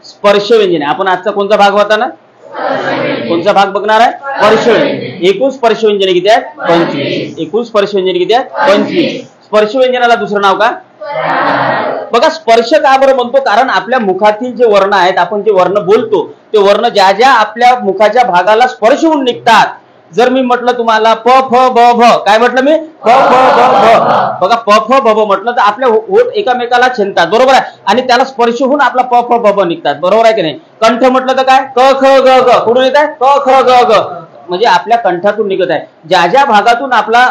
स्पर्श व्यंजने. आपण आजचा कोणता भाग होता ना, कोणता भाग बघणार आहे? स्पर्श व्यंजन. एकूण स्पर्श व्यंजने किती आहेत? 25. एकूण स्पर्श व्यंजने किती आहेत? 25. स्पर्श व्यंजनाला दुसरं नाव का? बघा, स्पर्श का बरं म्हणतो? कारण आपल्या मुखातील जे वर्ण आहेत, आपण जे वर्ण बोलतो ते वर्ण ज्या ज्या आपल्या मुखाच्या भागाला स्पर्श होऊन निघतात. जर मी म्हटलं तुम्हाला प फ ब भ, काय म्हटलं मी? प फ ब भ. बघा, प फ ब भ म्हटलं तर आपल्या होठ एकामेकाला छेदतात, बरोबर आहे, आणि त्याला स्पर्श होऊन आपला प फ ब भ निघतात, बरोबर आहे की नाही? कंठ म्हटलं तर काय? क ख ग ग. कुठून येत आहे? क ख ग ग. म्हणजे आपल्या कंठातून निघत आहे. ज्या ज्या भागातून आपला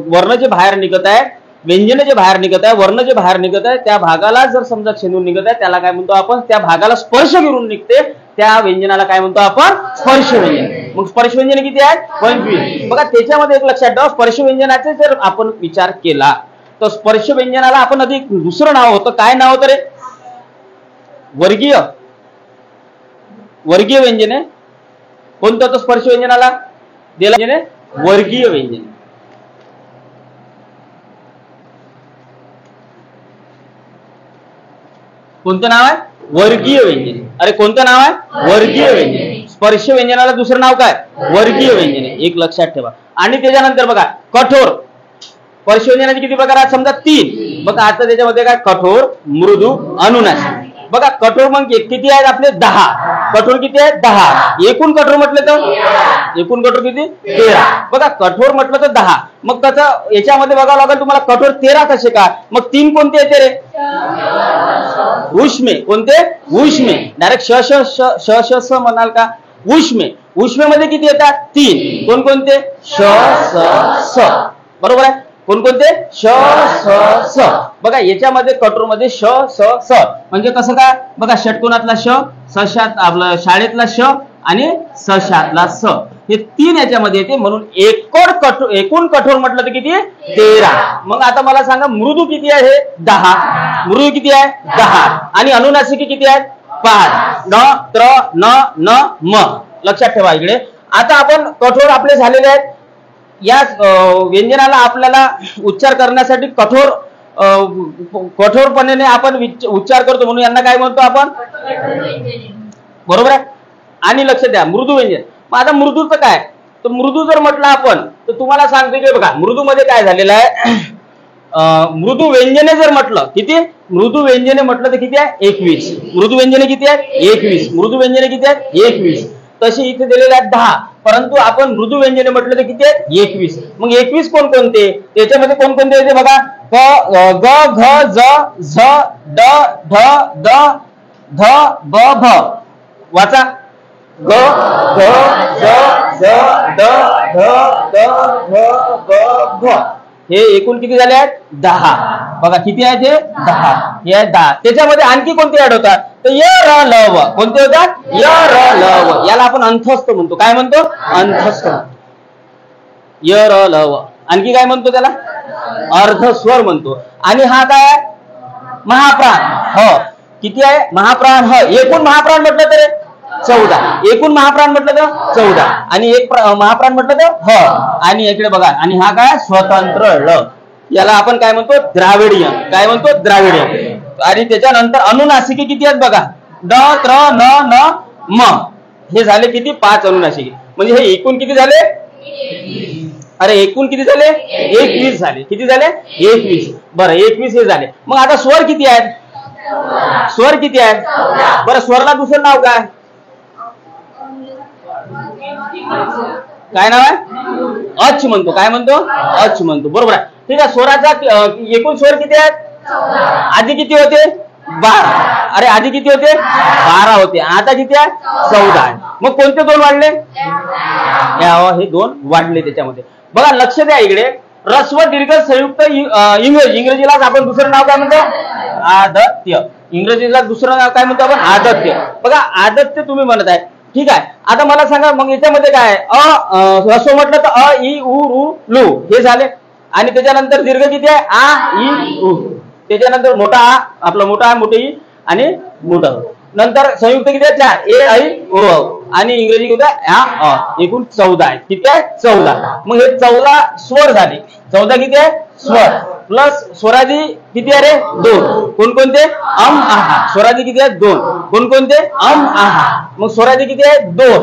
वर्ण जे बाहेर निघत आहे, व्यंजन जे बाहेर निघत आहे, वर्ण जे बाहेर निघत आहे, त्या भागाला जर समजा छेदून निघत आहे, त्याला काय म्हणतो आपण? त्या भागाला स्पर्श करून निघते, त्या व्यंजनाला काय म्हणतो आपण? स्पर्श व्यंजन. मग स्पर्श व्यंजन किती आहेत? 25. बघा, त्याच्यामध्ये एक लक्षात ठेवा, स्पर्श व्यंजनाचे जर आपण विचार केला तर स्पर्श व्यंजनाला आपण अधिक दुसरं नाव होतं. काय नाव होतं रे? वर्गीय. वर्गीय व्यंजने. कोणतं होतं स्पर्श व्यंजनाला? दिला वर्गीय व्यंजन. कोणतं नाव आहे? वर्गीय व्यंजन. अरे कोणतं नाव आहे? वर्गीय व्यंजन. स्पर्श व्यंजनाला दुसरं नाव काय? वर्गीय व्यंजने. एक लक्षात ठेवा. आणि त्याच्यानंतर बघा, कठोर. स्पर्श व्यंजनाचे किती प्रकार आहेत? समजा 3. बघा, आता त्याच्यामध्ये काय? कठोर, मृदू, अनुनासिक. बघा, कठोर मग किती आहेत आपले? 10. कठोर किती आहेत? 10. एकूण कठोर म्हटलं तर? एकूण कठोर किती? 13. बघा, कठोर म्हटलं तर 10. मग त्याचं याच्यामध्ये बघावं लागेल तुम्हाला, कठोर 13 कसे काय? मग 3 कोणते येते रे? उष्मे. कोणते? उष्मे. डायरेक्ट श श श श स म्हणाल का? उष्मे. उष्मेमध्ये किती येतात? 3. कोणकोणते? श स स. बरोबर आहे. कोणकोणते? श स स. बघा, याच्यामध्ये कठोरमध्ये श स स म्हणजे कसं काय? बघा, षटकोनातला श, सशात आपलं शाळेतला श आणि सशातला स, हे 3 याच्यामध्ये येते. म्हणून एकूण कठोर म्हटलं तर किती? 13. मग आता मला सांगा, मृदू किती आहे? 10. मृदू किती आहे? 10. आणि अनुनासिकी किती आहेत? 5. न त्र न न म. लक्षात ठेवा इकडे. आता आपण कठोर आपले झालेले आहेत. या व्यंजनाला आपल्याला उच्चार करण्यासाठी कठोरपणे आपण उच्चार करतो, म्हणून यांना काय म्हणतो आपण? बरोबर आहे. आणि लक्ष द्या, मृदू व्यंजन. मग आता मृदूचं काय? तर मृदू जर म्हटलं आपण तर तुम्हाला सांगतो की बघा, मृदू मध्ये काय झालेलं आहे? मृदू व्यंजने जर म्हटलं, किती? मृदू व्यंजने म्हटलं तर किती आहे? 21. मृदू व्यंजने किती आहेत? 21. मृदू व्यंजने किती आहेत? 21. तशी इथे दिलेले आहेत 10. परंतु आपण मृदू व्यंजने म्हटलं तर किती आहेत? 21. मग 21 कोणकोणते? त्याच्यामध्ये कोणकोणते येते बघा? क ग घ ज झ ड ढ द ध ब भ. वाचा. ग घ ज झ ड ढ द ध ब भ. हे एकूण किती झाले आहेत? 10. बघा, किती आहेत हे? 10. हे आहेत 10. त्याच्यामध्ये आणखी कोणते ऍड होतात? तर य र ल व. कोणते होतात? य र ल व. याला आपण अंतस्थ म्हणतो. काय म्हणतो? अंतस्थ. य र ल व. आणखी काय म्हणतो त्याला? अर्धस्वर म्हणतो. आणि हा काय आहे? महाप्राण. हो. किती आहे? महाप्राण. ह. एकूण महाप्राण म्हटलं तर 14. एकूण महाप्राण म्हटलं तर 14. आणि एक महाप्राण म्हटलं तर ह. आणि इकडे बघा, आणि हा काय? स्वतंत्र ळ. याला आपण काय म्हणतो? द्राविडियम. काय म्हणतो? द्राविडियम. आणि त्याच्यानंतर अनुनासिकी किती आहेत बघा? ड त्र न न म. हे झाले किती? 5 अनुनासिकी. म्हणजे हे एकूण किती झाले? अरे एकूण किती झाले? 21 झाले. किती झाले? 21. बरं, 21 हे झाले. मग आता स्वर किती आहेत? स्वर किती आहेत? बरं, स्वरला दुसरं नाव काय? काय नाव आहे? अच म्हणतो. काय म्हणतो? अच म्हणतो. बरोबर आहे. ठीक आहे. स्वराचा एकूण स्वर किती आहेत? आधी किती होते? 12. अरे आधी किती होते? 12 होते. आता किती आहे? 14 आहे. मग कोणते 2 वाढले? हे 2 वाढले त्याच्यामध्ये. बघा, लक्ष द्या इकडे. ह्रस्व दीर्घ संयुक्त इंग्रजीला आपण दुसरं नाव काय म्हणतो? आदत्य. इंग्रजीला दुसरं नाव काय म्हणतो आपण? आदत्य. बघा, आदत्य तुम्ही म्हणत आहे. ठीक आहे. आता मला सांगा, मग याच्यामध्ये काय? ह्रस्व म्हटलं तर अ इ उ रू लू हे झाले. आणि त्याच्यानंतर दीर्घ किती आहे? आ इ उ. त्याच्यानंतर मोठा आ, आपला मोठा आ, मोठी ई आणि मोठा. नंतर संयुक्त किती आहे? 4. ए ऐ ओ. आणि इंग्रजी किती आहे? एकूण 14 आहे. किती आहे? 14. मग हे 14 स्वर झाले. 14 किती आहे? स्वर प्लस स्वरादी किती आहे रे 2. कोणकोणते? अम आहा. स्वरादी किती आहेत? 2. कोणकोणते? अम आहा. मग स्वरादी किती आहेत? 2.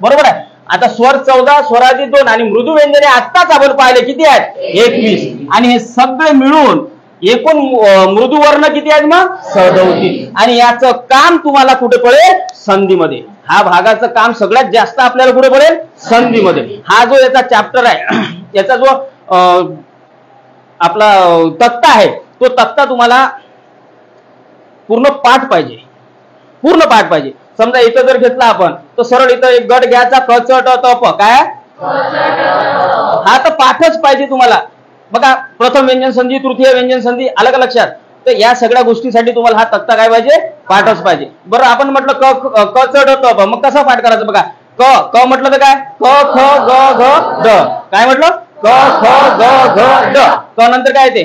बरोबर आहे. आता स्वर 14 स्वरादी 2 आणि मृदू व्यंजने आत्ताच आपण पाहिले किती आहेत? 21. आणि हे सगळे मिळून एकूण मृदू वर्ण किती आहेत मग? 37. आणि याचं काम तुम्हाला कुठे पडेल? संधीमध्ये. हा भागाचं काम सगळ्यात जास्त आपल्याला कुठे पडेल? संधीमध्ये. हा जो याचा चॅप्टर आहे, याचा जो आपला तक्ता आहे, तो तक्ता तुम्हाला पूर्ण पाठ पाहिजे, पूर्ण पाठ पाहिजे. समजा इथं जर घेतला आपण तर सरळ इथं एक गट घ्यायचा, क च ट त प. काय? हा तर पाठच पाहिजे तुम्हाला. बघा, प्रथम व्यंजन संधी, तृतीय व्यंजन संधी, आलं का लक्षात? तर या सगळ्या गोष्टीसाठी तुम्हाला हा तक्ता काय पाहिजे? पाठच पाहिजे. बरं, आपण म्हटलं क च ट त प, मग कसा पाठ करायचा? बघा, क म्हटलं तर काय? क ख ग घ ड. काय म्हटलं? क ख ग घ ड. क नंतर काय येते?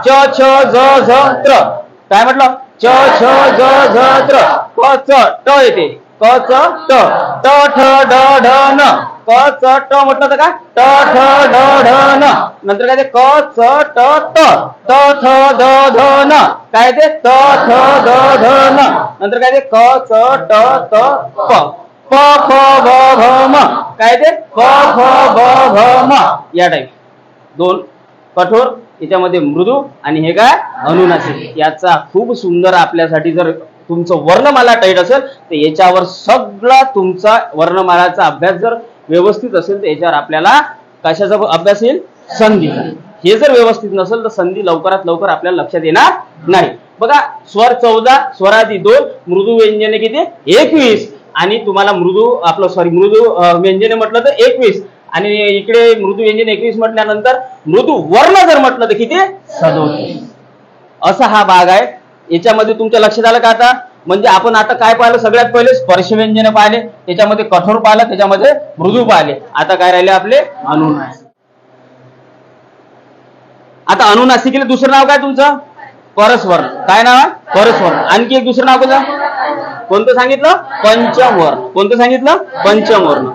च छ ज झ त्र. काय म्हटलं? च छ ज झ त्र. क च ट येते. क च ट. ट ठ ड ढ न. क च ट म्हटलं तर काय? ट ठ ड ढ न. नंतर काय ते? क च ट त. त थ द ध न. काय ते? त थ द ध न. नंतर काय ते? क च ट त प. प फ ब भ म. काय ते? प फ ब भ म. या टाईप 2 कठोर, याच्यामध्ये मृदू, आणि हे काय? अनुनासिक. याचा खूप सुंदर आपल्यासाठी, जर तुमचं वर्णमाला टाईट असेल तर याच्यावर सगळा तुमचा वर्णमालाचा अभ्यास जर व्यवस्थित असेल तर याच्यावर आपल्याला कशाचा अभ्यास येईल? संधी. हे जर व्यवस्थित नसेल तर संधी लवकरात लवकर आपल्याला लक्षात येणार नाही. बघा, स्वर 14 स्वरादी 2, मृदू व्यंजने किती? 21. आणि तुम्हाला मृदू मृदू व्यंजने म्हटलं तर 21, आणि इकडे मृदू व्यंजन 21 म्हटल्यानंतर मृदू वर्ण जर म्हटलं तर किती? 37. असा हा भाग आहे. याच्यामध्ये तुमच्या लक्षात आलं का आता? म्हणजे आपण आता काय पाहिलं? सगळ्यात पहिले स्पर्श व्यंजने पाहिले, त्याच्यामध्ये कठोर पाहिलं, त्याच्यामध्ये मृदू पाहिले. आता काय राहिले आपले? अनुनासिक. आता अनुनासिकेला दुसरं नाव काय तुमचं? परस्वर्ण. काय नाव आहे? परस्वर्ण. आणखी एक दुसरं नाव कोणतं सांगितलं? पंचम वर्ण. कोणतं सांगितलं? पंचम वर्ण.